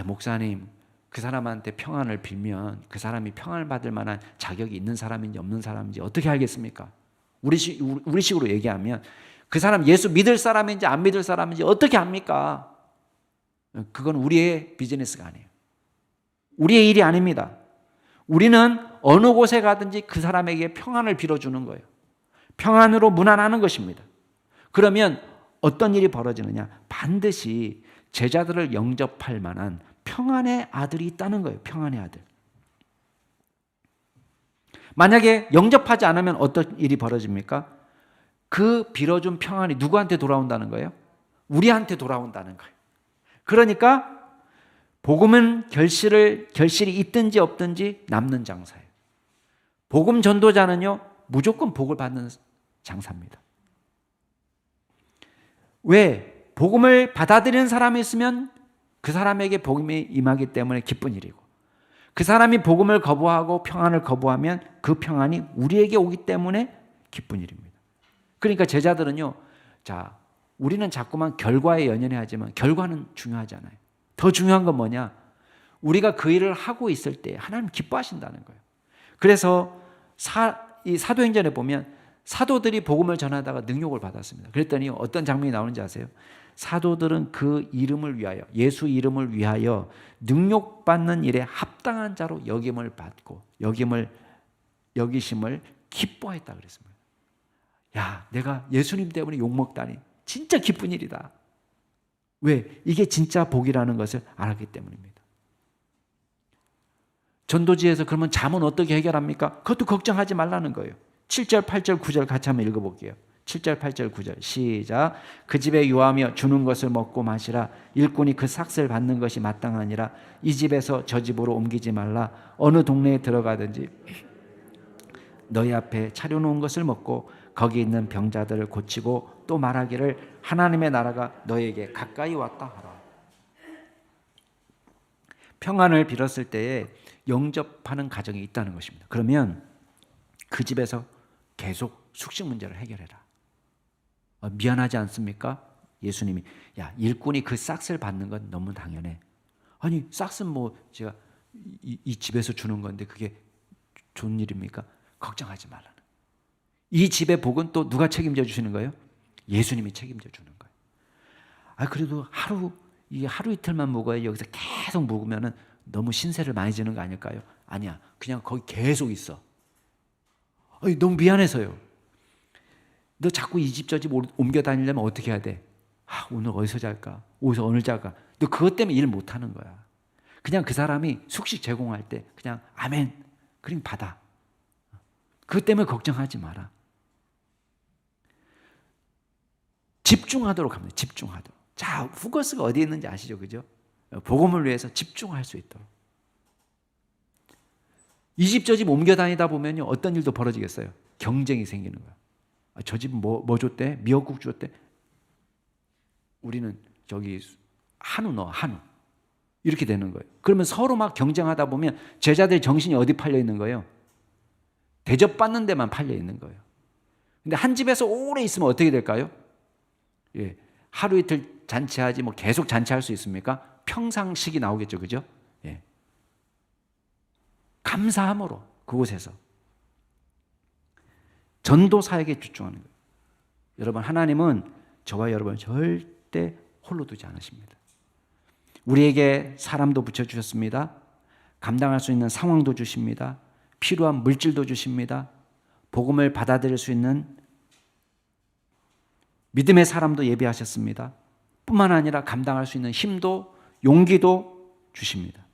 목사님, 그 사람한테 평안을 빌면 그 사람이 평안을 받을 만한 자격이 있는 사람인지 없는 사람인지 어떻게 알겠습니까? 우리식으로 얘기하면 그 사람 예수 믿을 사람인지 안 믿을 사람인지 어떻게 압니까? 그건 우리의 비즈니스가 아니에요. 우리의 일이 아닙니다. 우리는 어느 곳에 가든지 그 사람에게 평안을 빌어주는 거예요. 평안으로 문안하는 것입니다. 그러면 어떤 일이 벌어지느냐? 반드시 제자들을 영접할 만한 평안의 아들이 있다는 거예요. 평안의 아들. 만약에 영접하지 않으면 어떤 일이 벌어집니까? 그 빌어준 평안이 누구한테 돌아온다는 거예요? 우리한테 돌아온다는 거예요. 그러니까 복음은 결실이 있든지 없든지 남는 장사예요. 복음 전도자는요, 무조건 복을 받는 장사입니다. 왜? 복음을 받아들이는 사람이 있으면 그 사람에게 복음이 임하기 때문에 기쁜 일이고, 그 사람이 복음을 거부하고 평안을 거부하면 그 평안이 우리에게 오기 때문에 기쁜 일입니다. 그러니까 제자들은요, 자, 우리는 자꾸만 결과에 연연해 하지만 결과는 중요하잖아요. 더 중요한 건 뭐냐? 우리가 그 일을 하고 있을 때 하나님 기뻐하신다는 거예요. 그래서 이 사도행전에 보면 사도들이 복음을 전하다가 능욕을 받았습니다. 그랬더니 어떤 장면이 나오는지 아세요? 사도들은 그 이름을 위하여, 예수 이름을 위하여 능욕받는 일에 합당한 자로 여김을 받고 여기심을 기뻐했다 그랬습니다. 야, 내가 예수님 때문에 욕먹다니 진짜 기쁜 일이다. 왜? 이게 진짜 복이라는 것을 알았기 때문입니다. 전도지에서 그러면 잠은 어떻게 해결합니까? 그것도 걱정하지 말라는 거예요. 7절, 8절, 9절 같이 한번 읽어볼게요. 7절, 8절, 9절 시작. 그 집에 유하며 주는 것을 먹고 마시라. 일꾼이 그 삭슬 받는 것이 마땅하니라. 이 집에서 저 집으로 옮기지 말라. 어느 동네에 들어가든지 너희 앞에 차려놓은 것을 먹고 거기 있는 병자들을 고치고 또 말하기를 하나님의 나라가 너에게 가까이 왔다 하라. 평안을 빌었을 때에 영접하는 가정이 있다는 것입니다. 그러면 그 집에서 계속 숙식 문제를 해결해라. 미안하지 않습니까? 예수님이 야, 일꾼이 그 싹스를 받는 건 너무 당연해. 아니, 싹스는 뭐 제가 이 집에서 주는 건데 그게 좋은 일입니까? 걱정하지 말라는. 이 집의 복은 또 누가 책임져 주시는 거예요? 예수님이 책임져 주는 거예요. 아, 그래도 하루 이틀만 묵어야 여기서 계속 묵으면은 너무 신세를 많이 지는 거 아닐까요? 아니야, 그냥 거기 계속 있어. 너무 미안해서요. 너 자꾸 이 집 저 집 옮겨 다니려면 어떻게 해야 돼? 오늘 어디서 잘까? 어디서 오늘 잘까? 너 그것 때문에 일 못 하는 거야. 그냥 그 사람이 숙식 제공할 때 그냥 아멘, 그럼 받아. 그것 때문에 걱정하지 마라. 집중하도록 합니다. 집중하도록. 자, 포커스가 어디에 있는지 아시죠? 그죠? 복음을 위해서 집중할 수 있도록. 이 집 저 집 옮겨 다니다 보면요, 어떤 일도 벌어지겠어요? 경쟁이 생기는 거야. 저 집은 뭐 줬대? 미역국 줬대? 우리는 저기 한우 넣어, 한우. 이렇게 되는 거예요. 그러면 서로 막 경쟁하다 보면 제자들 정신이 어디 팔려 있는 거예요? 대접받는 데만 팔려 있는 거예요. 근데 한 집에서 오래 있으면 어떻게 될까요? 예, 하루 이틀 잔치하지 뭐 계속 잔치할 수 있습니까? 평상식이 나오겠죠, 그죠? 예. 감사함으로 그곳에서 전도 사역에 집중하는 거예요. 여러분, 하나님은 저와 여러분을 절대 홀로 두지 않으십니다. 우리에게 사람도 붙여주셨습니다. 감당할 수 있는 상황도 주십니다. 필요한 물질도 주십니다. 복음을 받아들일 수 있는 믿음의 사람도 예비하셨습니다. 뿐만 아니라 감당할 수 있는 힘도 용기도 주십니다.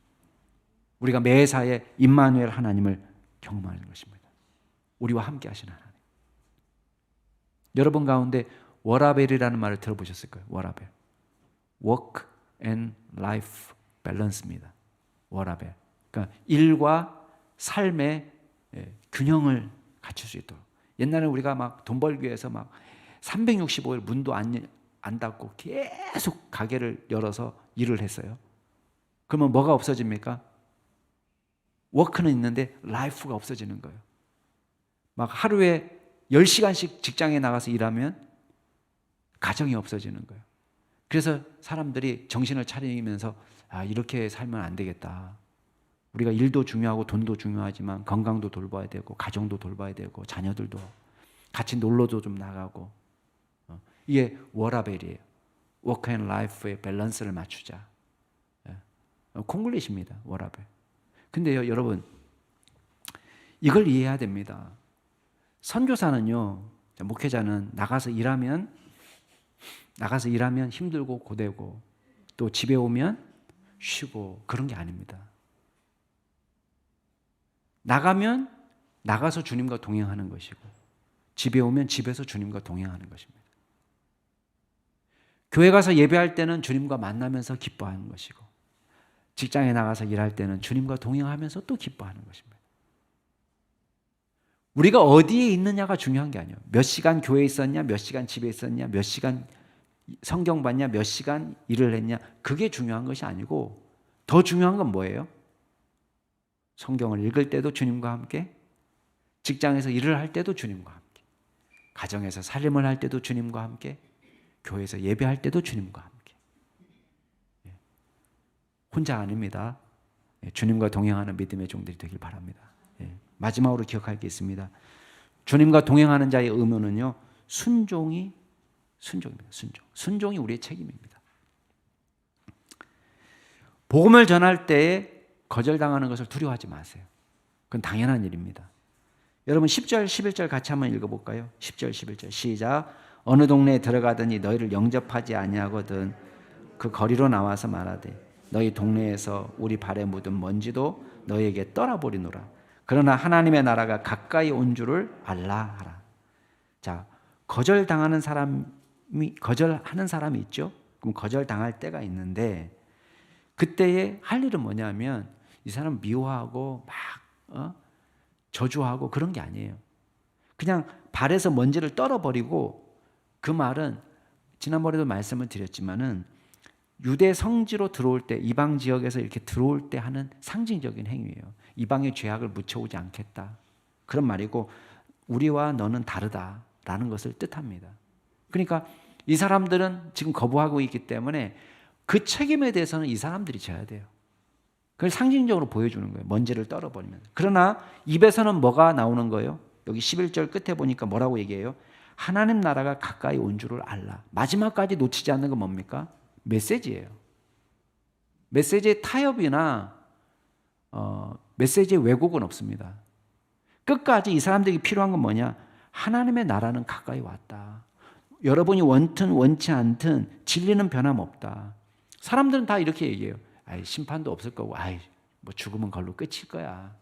우리가 매사에 임마누엘 하나님을 경험하는 것입니다. 우리와 함께 하시는 하나님. 여러분 가운데 워라벨이라는 말을 들어보셨을 거예요. 워라벨. Work and Life Balance입니다. 워라벨. 그러니까 일과 삶의 균형을 갖출 수 있도록. 옛날에 우리가 막 돈 벌기 위해서 막 365일 문도 안 닫고 계속 가게를 열어서 일을 했어요. 그러면 뭐가 없어집니까? 워크는 있는데 라이프가 없어지는 거예요. 막 하루에 10시간씩 직장에 나가서 일하면 가정이 없어지는 거예요. 그래서 사람들이 정신을 차리면서 이렇게 살면 안 되겠다. 우리가 일도 중요하고 돈도 중요하지만 건강도 돌봐야 되고 가정도 돌봐야 되고 자녀들도 같이 놀러도 좀 나가고 이게 워라벨이에요. 워크 앤 라이프의 밸런스를 맞추자. 콩글리시입니다. 워라벨. 근데요, 여러분, 이걸 이해해야 됩니다. 선교사는요, 목회자는 나가서 일하면 힘들고 고되고 또 집에 오면 쉬고 그런 게 아닙니다. 나가면 나가서 주님과 동행하는 것이고 집에 오면 집에서 주님과 동행하는 것입니다. 교회 가서 예배할 때는 주님과 만나면서 기뻐하는 것이고 직장에 나가서 일할 때는 주님과 동행하면서 또 기뻐하는 것입니다. 우리가 어디에 있느냐가 중요한 게 아니에요. 몇 시간 교회에 있었냐, 몇 시간 집에 있었냐, 몇 시간 성경 봤냐, 몇 시간 일을 했냐, 그게 중요한 것이 아니고 더 중요한 건 뭐예요? 성경을 읽을 때도 주님과 함께, 직장에서 일을 할 때도 주님과 함께, 가정에서 살림을 할 때도 주님과 함께, 교회에서 예배할 때도 주님과 함께. 혼자 아닙니다. 주님과 동행하는 믿음의 종들이 되길 바랍니다. 마지막으로 기억할 게 있습니다. 주님과 동행하는 자의 의무는요, 순종입니다. 순종이 우리의 책임입니다. 복음을 전할 때에 거절당하는 것을 두려워하지 마세요. 그건 당연한 일입니다. 여러분 10절, 11절 같이 한번 읽어볼까요? 10절, 11절 시작. 어느 동네에 들어가더니 너희를 영접하지 아니하거든 그 거리로 나와서 말하되 너희 동네에서 우리 발에 묻은 먼지도 너희에게 떠나버리노라. 그러나 하나님의 나라가 가까이 온 줄을 알라 하라. 자, 거절하는 사람이 있죠. 그럼 거절당할 때가 있는데 그때에 할 일은 뭐냐면 이 사람 미워하고 막 저주하고 그런 게 아니에요. 그냥 발에서 먼지를 떨어버리고, 그 말은 지난번에도 말씀을 드렸지만은 유대 성지로 들어올 때, 이방 지역에서 이렇게 들어올 때 하는 상징적인 행위예요. 이방의 죄악을 묻혀오지 않겠다, 그런 말이고, 우리와 너는 다르다라는 것을 뜻합니다. 그러니까 이 사람들은 지금 거부하고 있기 때문에 그 책임에 대해서는 이 사람들이 져야 돼요. 그걸 상징적으로 보여주는 거예요. 먼지를 떨어버리면. 그러나 입에서는 뭐가 나오는 거예요? 여기 11절 끝에 보니까 뭐라고 얘기해요? 하나님 나라가 가까이 온 줄을 알라. 마지막까지 놓치지 않는 건 뭡니까? 메시지예요. 메시지의 타협이나 메시지의 왜곡은 없습니다. 끝까지 이 사람들에게 필요한 건 뭐냐? 하나님의 나라는 가까이 왔다. 여러분이 원든 원치 않든 진리는 변함없다. 사람들은 다 이렇게 얘기해요. 아이, 심판도 없을 거고, 아이, 뭐 죽으면 걸로 끝일 거야.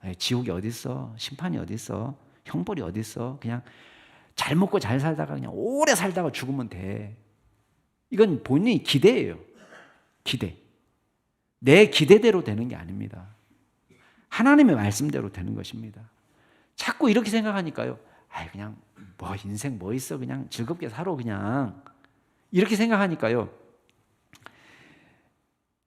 아이, 지옥이 어디 있어? 심판이 어디 있어? 형벌이 어디 있어? 그냥 잘 먹고 잘 살다가 그냥 오래 살다가 죽으면 돼. 이건 본인의 기대예요. 기대. 내 기대대로 되는 게 아닙니다. 하나님의 말씀대로 되는 것입니다. 자꾸 이렇게 생각하니까요. 아이, 그냥 뭐 인생 뭐 있어? 그냥 즐겁게 살아 그냥. 이렇게 생각하니까요.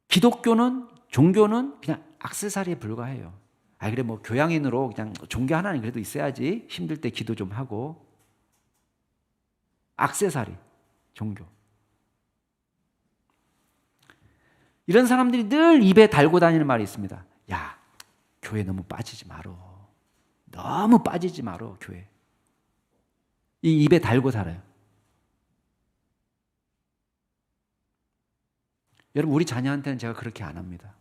기독교는, 종교는 그냥 액세서리에 불과해요. 아, 그래 뭐 교양인으로 그냥 종교 하나는 그래도 있어야지. 힘들 때 기도 좀 하고. 액세서리, 종교. 이런 사람들이 늘 입에 달고 다니는 말이 있습니다. 야, 교회 너무 빠지지 마라. 너무 빠지지 마라, 교회. 이 입에 달고 살아요. 여러분, 우리 자녀한테는 제가 그렇게 안 합니다.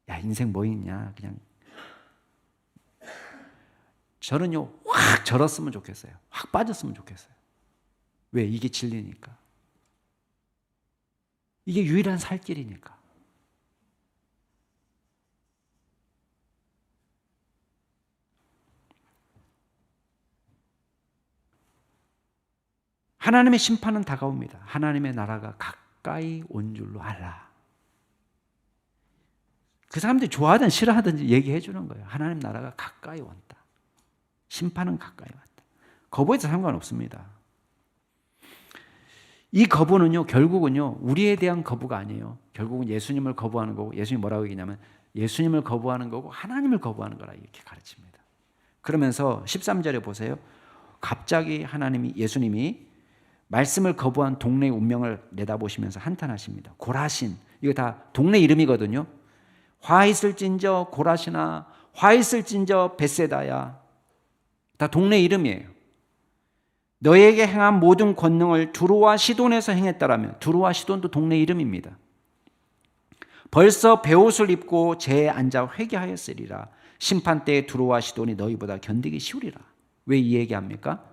야, 인생 뭐 있냐, 그냥. 저는요, 확 절었으면 좋겠어요. 확 빠졌으면 좋겠어요. 왜? 이게 진리니까. 이게 유일한 살 길이니까. 하나님의 심판은 다가옵니다. 하나님의 나라가 가까이 온 줄로 알라. 그 사람들이 좋아하든 싫어하든지 얘기해 주는 거예요. 하나님 나라가 가까이 왔다. 심판은 가까이 왔다. 거부해도 상관없습니다. 이 거부는요, 결국은요, 우리에 대한 거부가 아니에요. 결국은 예수님을 거부하는 거고, 예수님이 뭐라고 얘기냐면 예수님을 거부하는 거고 하나님을 거부하는 거라 이렇게 가르칩니다. 그러면서 13절에 보세요. 갑자기 예수님이 말씀을 거부한 동네의 운명을 내다보시면서 한탄하십니다. 고라신, 이거 다 동네 이름이거든요. 화 있을진저 고라시나, 화 있을진저 벳세다야, 다 동네 이름이에요. 너에게 행한 모든 권능을 두로와 시돈에서 행했다라면, 두로와 시돈도 동네 이름입니다. 벌써 베옷을 입고 재에 앉아 회개하였으리라. 심판 때에 두로와 시돈이 너희보다 견디기 쉬우리라. 왜 이 얘기합니까?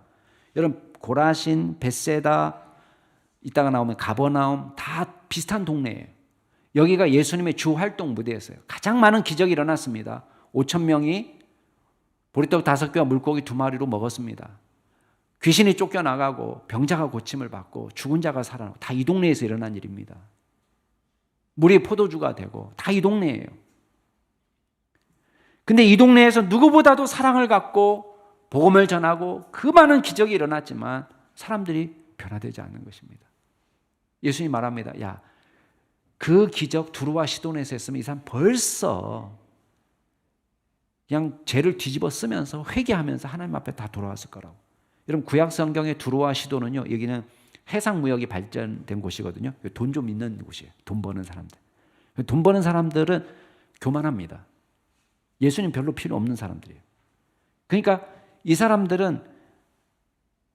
여러분, 고라신, 벳세다, 이따가 나오면 가버나움, 다 비슷한 동네예요. 여기가 예수님의 주 활동 무대였어요. 가장 많은 기적이 일어났습니다. 5,000명이 보리떡 5개와 물고기 2마리로 먹었습니다. 귀신이 쫓겨나가고 병자가 고침을 받고 죽은 자가 살아나고 다 이 동네에서 일어난 일입니다. 물이 포도주가 되고 다 이 동네예요. 근데 이 동네에서 누구보다도 사랑을 갖고 복음을 전하고 그 많은 기적이 일어났지만 사람들이 변화되지 않는 것입니다. 예수님이 말합니다. 야, 그 기적 두루와 시돈에서 했으면 이 사람 벌써 그냥 죄를 뒤집어 쓰면서 회개하면서 하나님 앞에 다 돌아왔을 거라고. 여러분 구약 성경의 두루와 시돈은요, 여기는 해상 무역이 발전된 곳이거든요. 돈 좀 있는 곳이에요. 돈 버는 사람들. 돈 버는 사람들은 교만합니다. 예수님 별로 필요 없는 사람들이에요. 그러니까 이 사람들은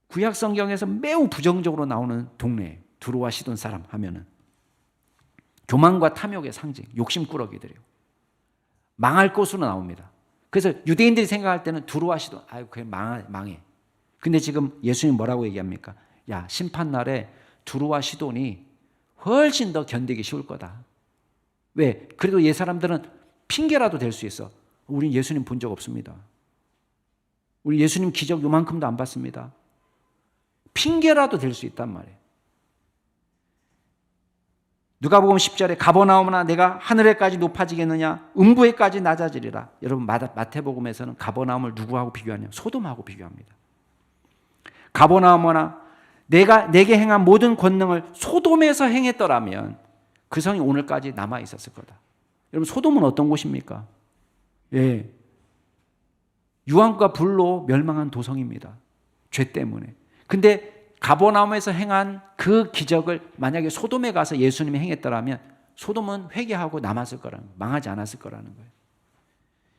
구약 성경에서 매우 부정적으로 나오는 동네예요. 두루와 시돈 사람 하면은 교만과 탐욕의 상징, 욕심꾸러기들이에요. 망할 곳으로 나옵니다. 그래서 유대인들이 생각할 때는 두루와 시돈, 아유 그게 망해. 근데 지금 예수님 뭐라고 얘기합니까? 야, 심판날에 두루와 시돈이 훨씬 더 견디기 쉬울 거다. 왜? 그래도 옛 사람들은 핑계라도 될 수 있어. 우린 예수님 본 적 없습니다. 우리 예수님 기적 요만큼도 안 봤습니다. 핑계라도 될 수 있단 말이에요. 누가복음 10절에 가버나움이나 내가 하늘에까지 높아지겠느냐 음부에까지 낮아지리라. 여러분 마태복음에서는 가버나움을 누구하고 비교하냐? 소돔하고 비교합니다. 가버나움이나 내가 내게 행한 모든 권능을 소돔에서 행했더라면 그 성이 오늘까지 남아 있었을 거다. 여러분 소돔은 어떤 곳입니까? 예, 유황과 불로 멸망한 도성입니다. 죄 때문에. 근데 가버나움에서 행한 그 기적을 만약에 소돔에 가서 예수님이 행했더라면 소돔은 회개하고 남았을 거라는 거예요. 망하지 않았을 거라는 거예요.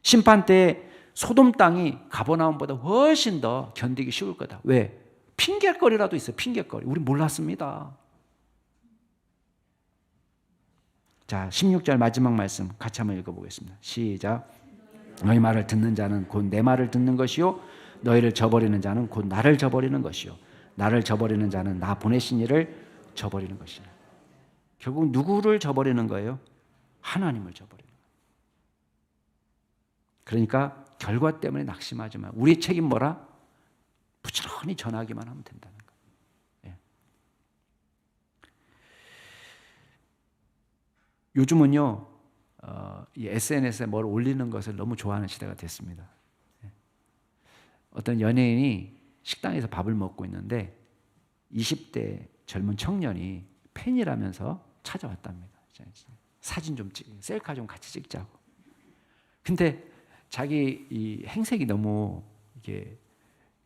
심판 때 소돔 땅이 가버나움보다 훨씬 더 견디기 쉬울 거다. 왜? 핑계거리라도 있어요. 핑계거리. 우리 몰랐습니다. 자, 16절 마지막 말씀 같이 한번 읽어보겠습니다. 시작. 너희 말을 듣는 자는 곧 내 말을 듣는 것이요 너희를 저버리는 자는 곧 나를 저버리는 것이요 나를 저버리는 자는 나 보내신 이를 저버리는 것이라. 결국 누구를 저버리는 거예요? 하나님을 저버리는 거예요. 그러니까 결과 때문에 낙심하지 마. 우리의 책임 뭐라? 부지런히 전하기만 하면 된다는 거예요. 예. 요즘은요, 이 SNS에 뭘 올리는 것을 너무 좋아하는 시대가 됐습니다. 예. 어떤 연예인이 식당에서 밥을 먹고 있는데 20대 젊은 청년이 팬이라면서 찾아왔답니다. 사진 좀 셀카 좀 같이 찍자고. 근데 자기 이 행색이 너무 이게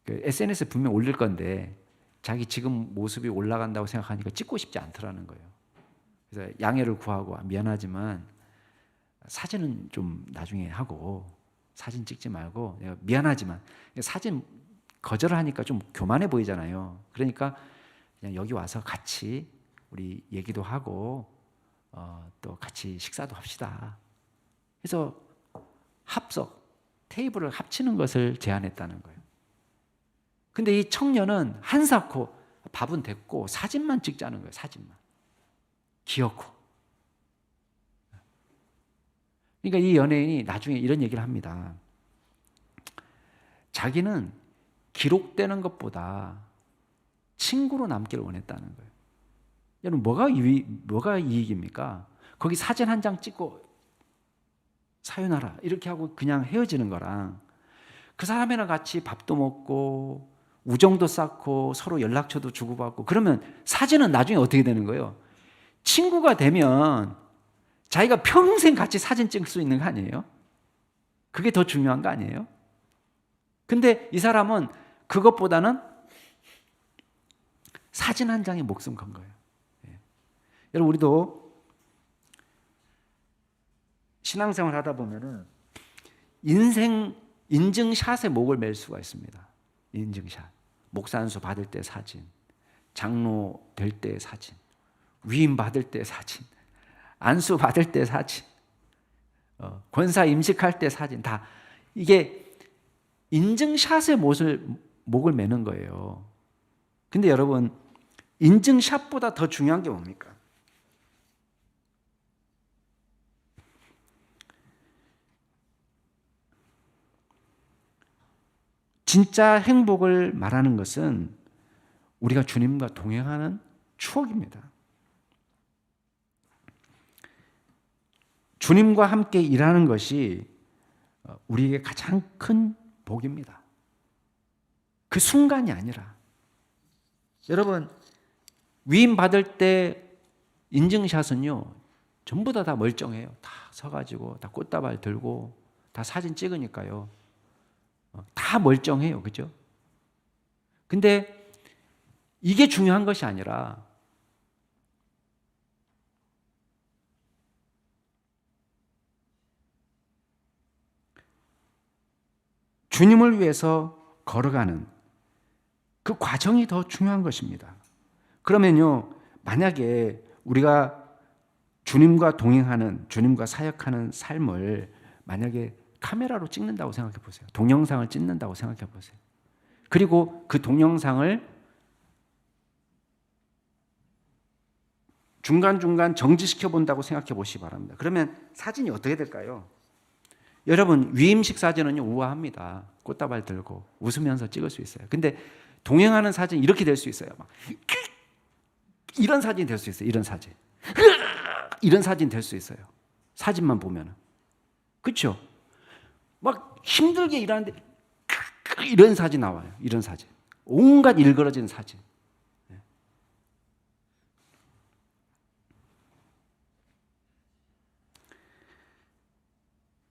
그 SNS에 분명 올릴 건데 자기 지금 모습이 올라간다고 생각하니까 찍고 싶지 않더라는 거예요. 그래서 양해를 구하고 미안하지만 사진은 좀 나중에 하고 사진 찍지 말고 내가 미안하지만 사진 거절을 하니까 좀 교만해 보이잖아요. 그러니까 그냥 여기 와서 같이 우리 얘기도 하고 또 같이 식사도 합시다. 그래서 합석, 테이블을 합치는 것을 제안했다는 거예요. 근데 이 청년은 한사코 밥은 됐고 사진만 찍자는 거예요. 사진만. 귀엽고. 그러니까 이 연예인이 나중에 이런 얘기를 합니다. 자기는 기록되는 것보다 친구로 남기를 원했다는 거예요. 여러분 뭐가 이익입니까? 거기 사진 한 장 찍고 사요나라 이렇게 하고 그냥 헤어지는 거랑 그 사람이랑 같이 밥도 먹고 우정도 쌓고 서로 연락처도 주고받고 그러면 사진은 나중에 어떻게 되는 거예요? 친구가 되면 자기가 평생 같이 사진 찍을 수 있는 거 아니에요? 그게 더 중요한 거 아니에요? 근데 이 사람은 그것보다는 사진 한 장에 목숨 건 거예요. 예. 여러분 우리도 신앙생활 하다 보면은 인생 인증샷에 목을 맬 수가 있습니다. 인증샷. 목사 안수 받을 때 사진, 장로 될 때 사진, 위임 받을 때 사진, 안수 받을 때 사진, 권사 임직할 때 사진 다 이게 인증샷에 목을 매는 거예요. 근데 여러분 인증샷보다 더 중요한 게 뭡니까? 진짜 행복을 말하는 것은 우리가 주님과 동행하는 추억입니다. 주님과 함께 일하는 것이 우리에게 가장 큰 복입니다. 그 순간이 아니라. 여러분, 위임 받을 때 인증샷은요, 전부 다 멀쩡해요. 다 서가지고, 다 꽃다발 들고, 다 사진 찍으니까요. 다 멀쩡해요. 그죠? 근데 이게 중요한 것이 아니라, 주님을 위해서 걸어가는 그 과정이 더 중요한 것입니다. 그러면요, 만약에 우리가 주님과 동행하는, 주님과 사역하는 삶을 만약에 카메라로 찍는다고 생각해 보세요. 동영상을 찍는다고 생각해 보세요. 그리고 그 동영상을 중간중간 정지시켜 본다고 생각해 보시기 바랍니다. 그러면 사진이 어떻게 될까요? 여러분, 위임식 사진은요, 우아합니다. 꽃다발 들고 웃으면서 찍을 수 있어요. 근데 동행하는 사진 이렇게 될 수 있어요. 막 이런 사진이 될 수 있어요. 이런 사진. 이런 사진 될 수 있어요. 사진만 보면은. 그렇죠? 막 힘들게 일하는데 이런 사진 나와요. 이런 사진. 온갖 일그러진 사진.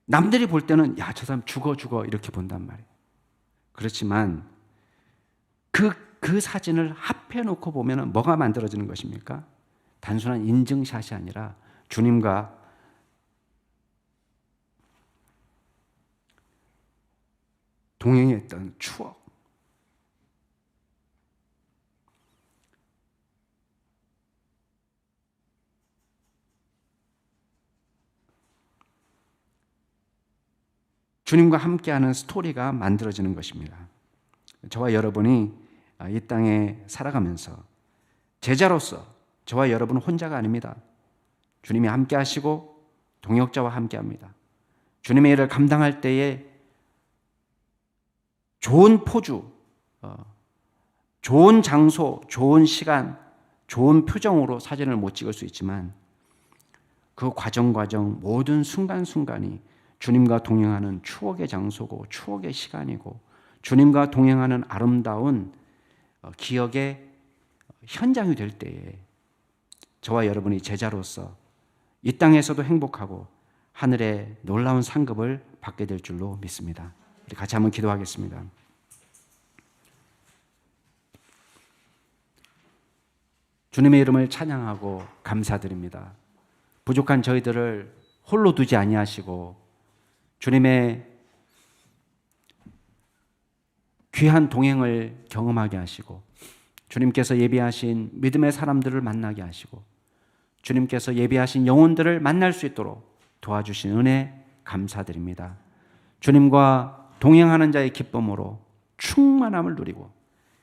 남들이 볼 때는 야, 저 사람 죽어 이렇게 본단 말이에요. 그렇지만 그 사진을 합해 놓고 보면 뭐가 만들어지는 것입니까? 단순한 인증샷이 아니라 주님과 동행했던 추억. 주님과 함께하는 스토리가 만들어지는 것입니다. 저와 여러분이 이 땅에 살아가면서 제자로서 저와 여러분은 혼자가 아닙니다. 주님이 함께 하시고 동역자와 함께 합니다. 주님의 일을 감당할 때에 좋은 포주, 좋은 장소, 좋은 시간, 좋은 표정으로 사진을 못 찍을 수 있지만 그 과정 모든 순간순간이 주님과 동행하는 추억의 장소고 추억의 시간이고 주님과 동행하는 아름다운 기억의 현장이 될 때에 저와 여러분이 제자로서 이 땅에서도 행복하고 하늘의 놀라운 상급을 받게 될 줄로 믿습니다. 우리 같이 한번 기도하겠습니다. 주님의 이름을 찬양하고 감사드립니다. 부족한 저희들을 홀로 두지 아니하시고 주님의 귀한 동행을 경험하게 하시고 주님께서 예비하신 믿음의 사람들을 만나게 하시고 주님께서 예비하신 영혼들을 만날 수 있도록 도와주신 은혜 감사드립니다. 주님과 동행하는 자의 기쁨으로 충만함을 누리고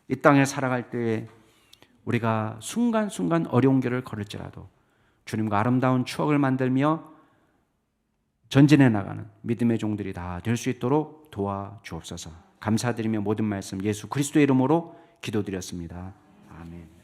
이 땅에 살아갈 때에 우리가 순간순간 어려운 길을 걸을지라도 주님과 아름다운 추억을 만들며 전진해 나가는 믿음의 종들이 다 될 수 있도록 도와주옵소서. 감사드리며 모든 말씀 예수 그리스도의 이름으로 기도드렸습니다. 아멘.